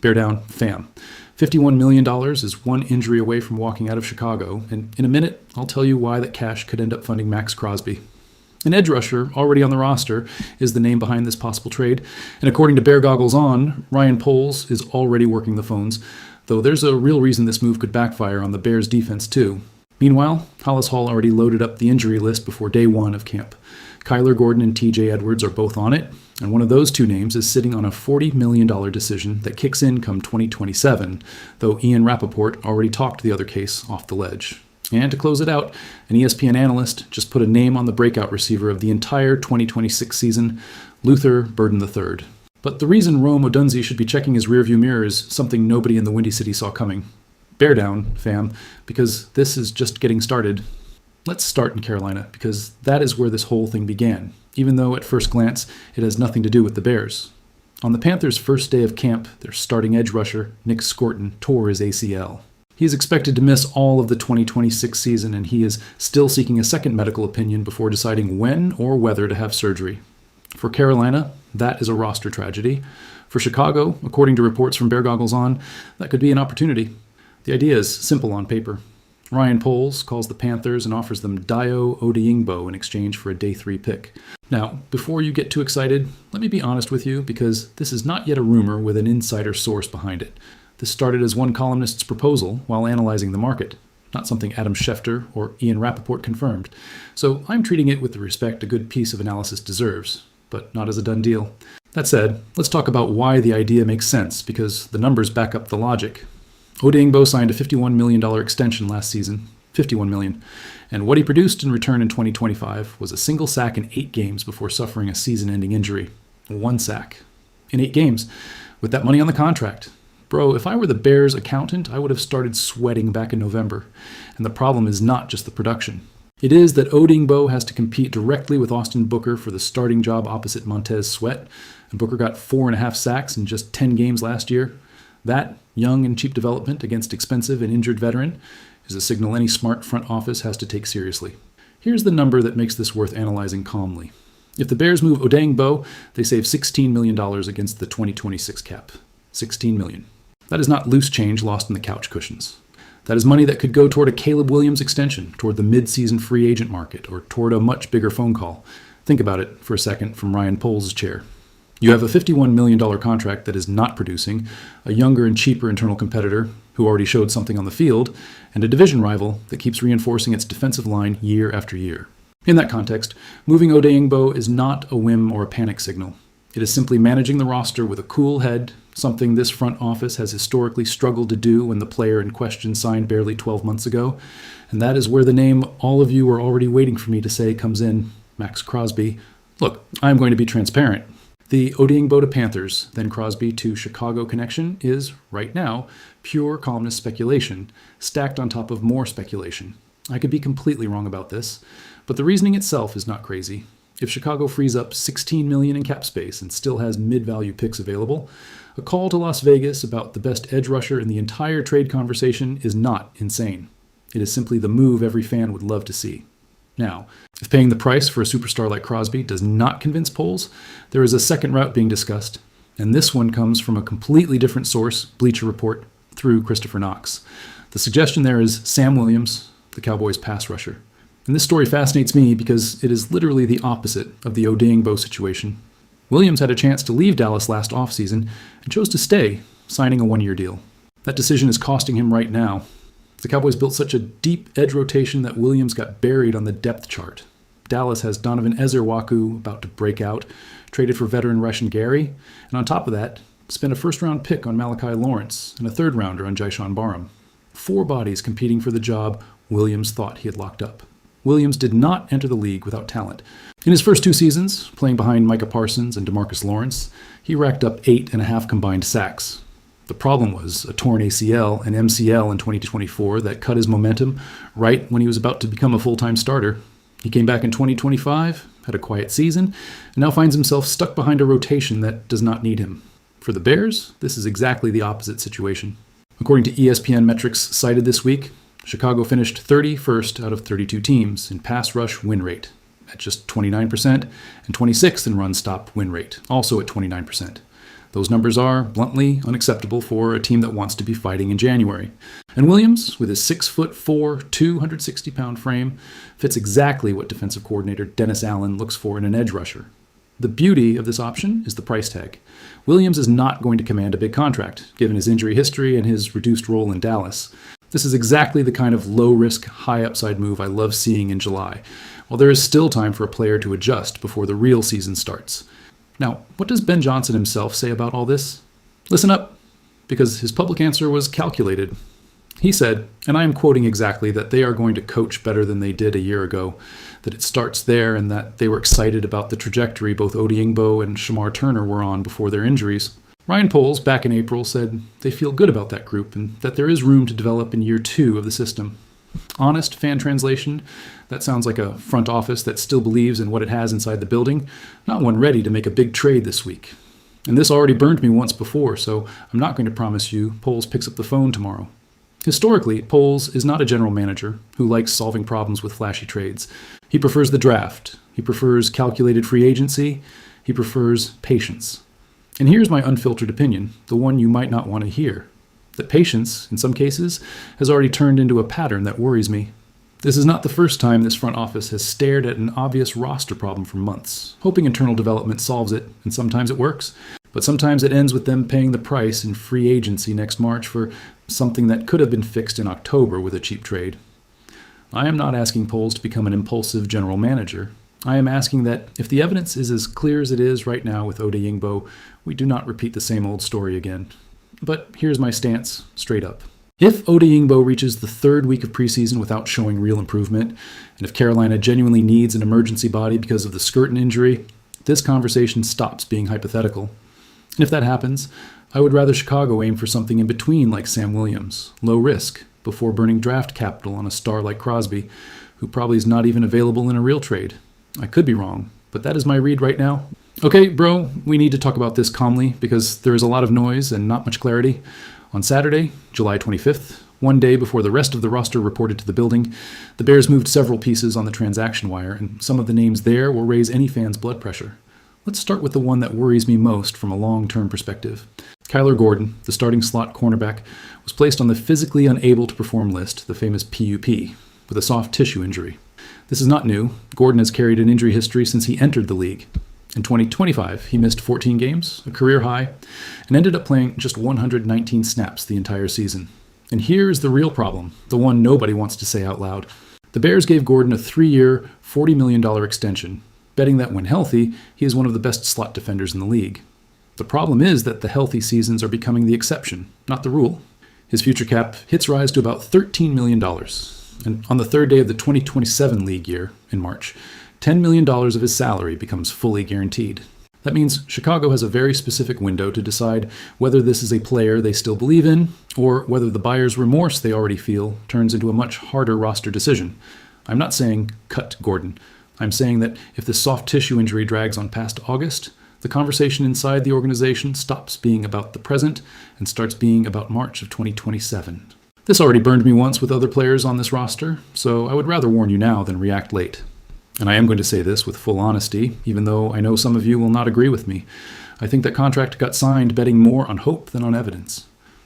Bear down, fam. $51 million is one injury away from walking out of Chicago, and in a minute, I'll tell you why that cash could end up funding Max Crosby. An edge rusher already on the roster is the name behind this possible trade, and according to Bear Goggles On, Ryan Poles is already working the phones, though there's a real reason this move could backfire on the Bears' defense too. Meanwhile, Hollis Hall already loaded up the injury list before day one of camp. Kyler Gordon and TJ Edwards are both on it, and one of those two names is sitting on a $40 million decision that kicks in come 2027, though Ian Rappaport already talked the other case off the ledge. And to close it out, an ESPN analyst just put a name on the breakout receiver of the entire 2026 season, Luther Burden III. But the reason Rome Odunze should be checking his rearview mirror is something nobody in the Windy City saw coming. Bear down, fam, because this is just getting started. Let's start in Carolina, because that is where this whole thing began, even though at first glance it has nothing to do with the Bears. On the Panthers' first day of camp, their starting edge rusher, Nick Scorton, tore his ACL. He is expected to miss all of the 2026 season, and he is still seeking a second medical opinion before deciding when or whether to have surgery. For Carolina, that is a roster tragedy. For Chicago, according to reports from Bear Goggles On, that could be an opportunity. The idea is simple on paper. Ryan Poles calls the Panthers and offers them Dayo Odeyingbo in exchange for a day 3 pick. Now, before you get too excited, let me be honest with you, because this is not yet a rumor with an insider source behind it. This started as one columnist's proposal while analyzing the market, not something Adam Schefter or Ian Rappaport confirmed. So I'm treating it with the respect a good piece of analysis deserves, but not as a done deal. That said, let's talk about why the idea makes sense, because the numbers back up the logic. Odeyingbo signed a $51 million extension last season, $51 million, and what he produced in return in 2025 was a single sack in 8 games before suffering a season-ending injury. 1 sack. In 8 games, with that money on the contract. Bro, if I were the Bears' accountant, I would have started sweating back in November. And the problem is not just the production. It is that Odeyingbo has to compete directly with Austin Booker for the starting job opposite Montez Sweat, and Booker got 4.5 sacks in just 10 games last year. That, young and cheap development against expensive and injured veteran, is a signal any smart front office has to take seriously. Here's the number that makes this worth analyzing calmly. If the Bears move Odeyingbo, they save $16 million against the 2026 cap. $16 million. That is not loose change lost in the couch cushions. That is money that could go toward a Caleb Williams extension, toward the mid-season free agent market, or toward a much bigger phone call. Think about it for a second from Ryan Poles' chair. You have a $51 million contract that is not producing, a younger and cheaper internal competitor who already showed something on the field, and a division rival that keeps reinforcing its defensive line year after year. In that context, moving Odeyingbo is not a whim or a panic signal. It is simply managing the roster with a cool head, something this front office has historically struggled to do when the player in question signed barely 12 months ago, and that is where the name all of you are already waiting for me to say comes in, Max Crosby. Look, I'm going to be transparent. The Odeyingbo to Panthers, then Crosby to Chicago connection is, right now, pure columnist speculation, stacked on top of more speculation. I could be completely wrong about this, but the reasoning itself is not crazy. If Chicago frees up $16 million in cap space and still has mid-value picks available, a call to Las Vegas about the best edge rusher in the entire trade conversation is not insane. It is simply the move every fan would love to see. Now, if paying the price for a superstar like Crosby does not convince Poles, there is a second route being discussed, and this one comes from a completely different source, Bleacher Report, through Christopher Knox. The suggestion there is Sam Williams, the Cowboys' pass rusher. And this story fascinates me because it is literally the opposite of the Odeyingbo situation. Williams had a chance to leave Dallas last offseason and chose to stay, signing a 1-year deal. That decision is costing him right now. The Cowboys built such a deep edge rotation that Williams got buried on the depth chart. Dallas has Donovan Ezerwaku about to break out, traded for veteran Rashan Gary, and on top of that, spent a first-round pick on Malachi Lawrence and a third-rounder on Jyshawn Barham. 4 bodies competing for the job Williams thought he had locked up. Williams did not enter the league without talent. In his first 2 seasons, playing behind Micah Parsons and DeMarcus Lawrence, he racked up 8.5 combined sacks. The problem was a torn ACL and MCL in 2024 that cut his momentum right when he was about to become a full-time starter. He came back in 2025, had a quiet season, and now finds himself stuck behind a rotation that does not need him. For the Bears, this is exactly the opposite situation. According to ESPN metrics cited this week, Chicago finished 31st out of 32 teams in pass rush win rate, at just 29%, and 26th in run stop win rate, also at 29%. Those numbers are, bluntly, unacceptable for a team that wants to be fighting in January. And Williams, with his 6'4", 260-pound frame, fits exactly what defensive coordinator Dennis Allen looks for in an edge rusher. The beauty of this option is the price tag. Williams is not going to command a big contract, given his injury history and his reduced role in Dallas. This is exactly the kind of low-risk, high-upside move I love seeing in July, while there is still time for a player to adjust before the real season starts. Now, what does Ben Johnson himself say about all this? Listen up, because his public answer was calculated. He said, and I am quoting exactly, that they are going to coach better than they did a year ago, that it starts there, and that they were excited about the trajectory both Odeyingbo and Shamar Turner were on before their injuries. Ryan Poles, back in April, said they feel good about that group and that there is room to develop in year 2 of the system. Honest fan translation, that sounds like a front office that still believes in what it has inside the building, not one ready to make a big trade this week. And this already burned me once before, so I'm not going to promise you Poles picks up the phone tomorrow. Historically, Poles is not a general manager who likes solving problems with flashy trades. He prefers the draft. He prefers calculated free agency. He prefers patience. And here's my unfiltered opinion, the one you might not want to hear. That patience, in some cases, has already turned into a pattern that worries me. This is not the first time this front office has stared at an obvious roster problem for months, hoping internal development solves it, and sometimes it works, but sometimes it ends with them paying the price in free agency next March for something that could have been fixed in October with a cheap trade. I am not asking Poles to become an impulsive general manager. I am asking that if the evidence is as clear as it is right now with Odeyingbo, we do not repeat the same old story again. But here's my stance, straight up. If Odeyingbo reaches the 3rd week of preseason without showing real improvement, and if Carolina genuinely needs an emergency body because of the Skirton injury, this conversation stops being hypothetical. And if that happens, I would rather Chicago aim for something in between like Sam Williams, low risk, before burning draft capital on a star like Crosby, who probably is not even available in a real trade. I could be wrong, but that is my read right now. Okay, bro, we need to talk about this calmly because there is a lot of noise and not much clarity. On Saturday, July 25th, one day before the rest of the roster reported to the building, the Bears moved several pieces on the transaction wire, and some of the names there will raise any fan's blood pressure. Let's start with the one that worries me most from a long-term perspective. Kyler Gordon, the starting slot cornerback, was placed on the physically unable to perform list, the famous PUP, with a soft tissue injury. This is not new. Gordon has carried an injury history since he entered the league. In 2025, he missed 14 games, a career high, and ended up playing just 119 snaps the entire season. And here is the real problem, the one nobody wants to say out loud. The Bears gave Gordon a 3-year, $40 million extension, betting that when healthy, he is one of the best slot defenders in the league. The problem is that the healthy seasons are becoming the exception, not the rule. His future cap hits rise to about $13 million. And on the 3rd day of the 2027 league year, in March, $10 million of his salary becomes fully guaranteed. That means Chicago has a very specific window to decide whether this is a player they still believe in, or whether the buyer's remorse they already feel turns into a much harder roster decision. I'm not saying cut Gordon. I'm saying that if the soft tissue injury drags on past August, the conversation inside the organization stops being about the present and starts being about March of 2027. This already burned me once with other players on this roster, so I would rather warn you now than react late. And I am going to say this with full honesty, even though I know some of you will not agree with me. I think that contract got signed betting more on hope than on evidence.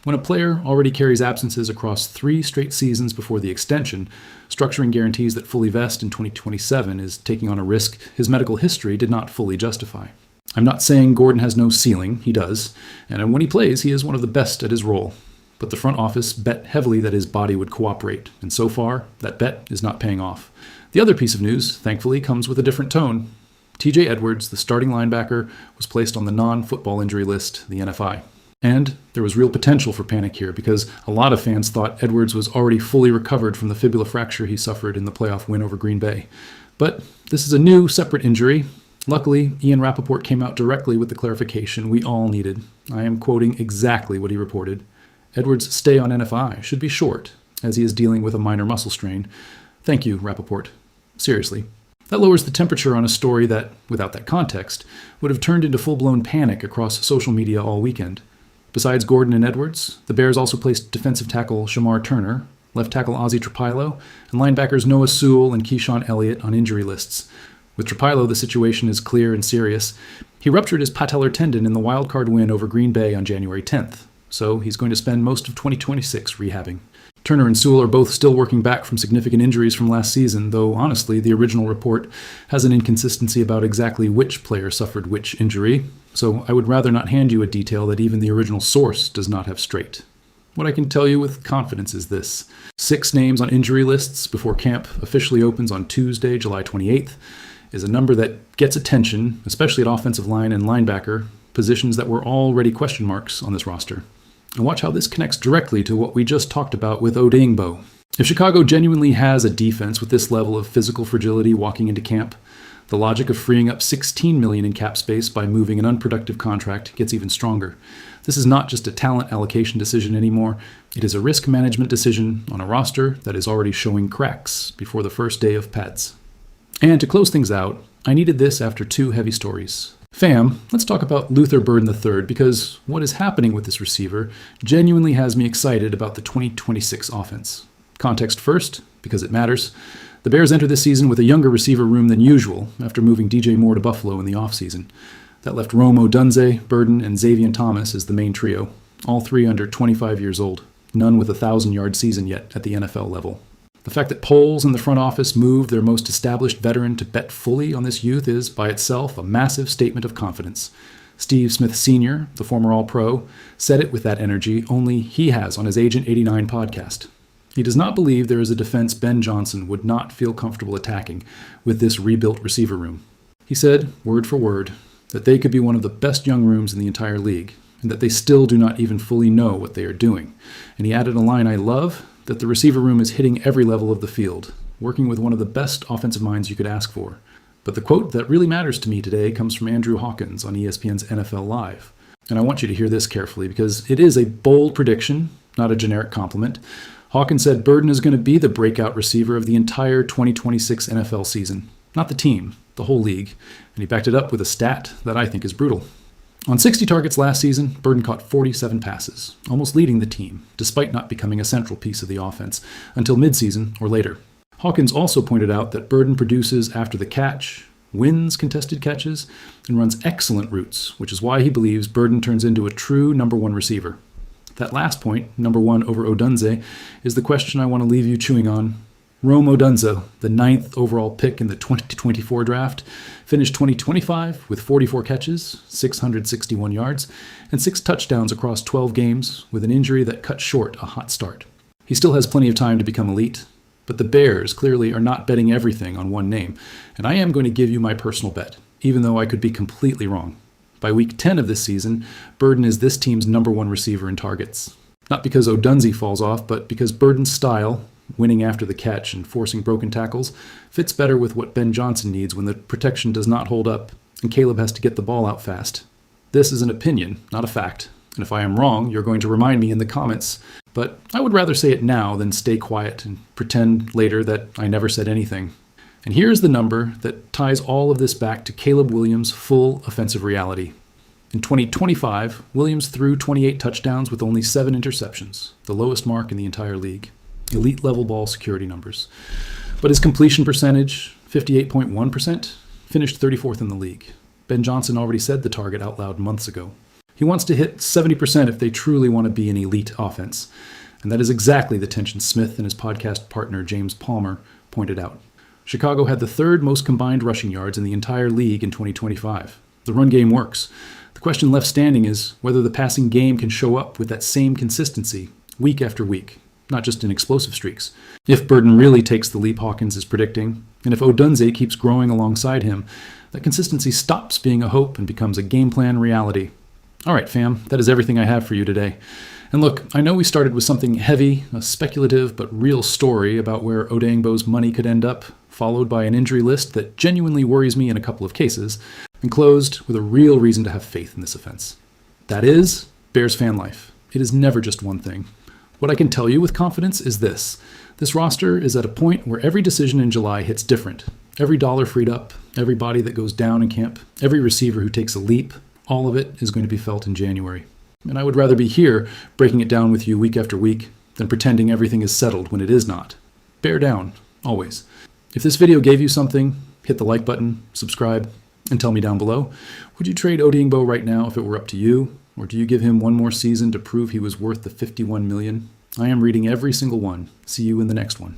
When a player already carries absences across 3 straight seasons before the extension, structuring guarantees that fully vest in 2027 is taking on a risk his medical history did not fully justify. I'm not saying Gordon has no ceiling, he does, and when he plays, he is one of the best at his role. But the front office bet heavily that his body would cooperate, and so far, that bet is not paying off. The other piece of news, thankfully, comes with a different tone. TJ Edwards, the starting linebacker, was placed on the non-football injury list, the NFI. And there was real potential for panic here because a lot of fans thought Edwards was already fully recovered from the fibula fracture he suffered in the playoff win over Green Bay. But this is a new, separate injury. Luckily, Ian Rappaport came out directly with the clarification we all needed. I am quoting exactly what he reported. Edwards' stay on NFI should be short, as he is dealing with a minor muscle strain. Thank you, Rappaport. Seriously. That lowers the temperature on a story that, without that context, would have turned into full-blown panic across social media all weekend. Besides Gordon and Edwards, the Bears also placed defensive tackle Shamar Turner, left tackle Ozzie Trapilo, and linebackers Noah Sewell and Keyshawn Elliott on injury lists. With Trapilo, the situation is clear and serious. He ruptured his patellar tendon in the wildcard win over Green Bay on January 10th, so he's going to spend most of 2026 rehabbing. Turner and Sewell are both still working back from significant injuries from last season, though honestly, the original report has an inconsistency about exactly which player suffered which injury, so I would rather not hand you a detail that even the original source does not have straight. What I can tell you with confidence is this: 6 names on injury lists before camp officially opens on Tuesday, July 28th, is a number that gets attention, especially at offensive line and linebacker, positions that were already question marks on this roster. And watch how this connects directly to what we just talked about with Odeyingbo. If Chicago genuinely has a defense with this level of physical fragility walking into camp, the logic of freeing up $16 million in cap space by moving an unproductive contract gets even stronger. This is not just a talent allocation decision anymore. It is a risk management decision on a roster that is already showing cracks before the first day of pads. And to close things out, I needed this after 2 heavy stories. Fam, let's talk about Luther Burden III, because what is happening with this receiver genuinely has me excited about the 2026 offense. Context first, because it matters. The Bears enter this season with a younger receiver room than usual after moving DJ Moore to Buffalo in the offseason. That left Rome Odunze, Burden, and Xavier Thomas as the main trio, all 3 under 25 years old, none with a 1,000-yard season yet at the NFL level. The fact that Poles in the front office moved their most established veteran to bet fully on this youth is, by itself, a massive statement of confidence. Steve Smith Sr., the former All-Pro, said it with that energy only he has on his Agent 89 podcast. He does not believe there is a defense Ben Johnson would not feel comfortable attacking with this rebuilt receiver room. He said, word for word, that they could be one of the best young rooms in the entire league, and that they still do not even fully know what they are doing. And he added a line I love, that the receiver room is hitting every level of the field, working with one of the best offensive minds you could ask for. But the quote that really matters to me today comes from Andrew Hawkins on ESPN's NFL Live. And I want you to hear this carefully because it is a bold prediction, not a generic compliment. Hawkins said Burden is going to be the breakout receiver of the entire 2026 NFL season. Not the team, the whole league. And he backed it up with a stat that I think is brutal. On 60 targets last season, Burden caught 47 passes, almost leading the team, despite not becoming a central piece of the offense until midseason or later. Hawkins also pointed out that Burden produces after the catch, wins contested catches, and runs excellent routes, which is why he believes Burden turns into a true number 1 receiver. That last point, number 1 over Odunze, is the question I want to leave you chewing on. Rome Odunze, the 9th overall pick in the 2024 draft, finished 2025 with 44 catches, 661 yards, and 6 touchdowns across 12 games with an injury that cut short a hot start. He still has plenty of time to become elite, but the Bears clearly are not betting everything on one name, and I am going to give you my personal bet, even though I could be completely wrong. By week 10 of this season, Burden is this team's number 1 receiver in targets. Not because Odunze falls off, but because Burden's style, winning after the catch and forcing broken tackles, fits better with what Ben Johnson needs when the protection does not hold up and Caleb has to get the ball out fast. This is an opinion, not a fact, and if I am wrong, you're going to remind me in the comments, but I would rather say it now than stay quiet and pretend later that I never said anything. And here's the number that ties all of this back to Caleb Williams' full offensive reality. In 2025, Williams threw 28 touchdowns with only 7 interceptions, the lowest mark in the entire league. Elite level ball security numbers. But his completion percentage, 58.1%, finished 34th in the league. Ben Johnson already said the target out loud months ago. He wants to hit 70% if they truly want to be an elite offense. And that is exactly the tension Smith and his podcast partner James Palmer pointed out. Chicago had the 3rd most combined rushing yards in the entire league in 2025. The run game works. The question left standing is whether the passing game can show up with that same consistency week after week. Not just in explosive streaks. If Burden really takes the leap Hawkins is predicting, and if Odunze keeps growing alongside him, that consistency stops being a hope and becomes a game plan reality. All right, fam, that is everything I have for you today. And look, I know we started with something heavy, a speculative but real story about where Odeyingbo's money could end up, followed by an injury list that genuinely worries me in a couple of cases, and closed with a real reason to have faith in this offense. That is, Bears fan life. It is never just one thing. What I can tell you with confidence is this. This roster is at a point where every decision in July hits different. Every dollar freed up, every body that goes down in camp, every receiver who takes a leap, all of it is going to be felt in January. And I would rather be here breaking it down with you week after week than pretending everything is settled when it is not. Bear down, always. If this video gave you something, hit the like button, subscribe, And tell me down below, would you trade Odingbo right now if it were up to you? Or do you give him one more season to prove he was worth the $51 million? I am reading every single one. See you in the next one.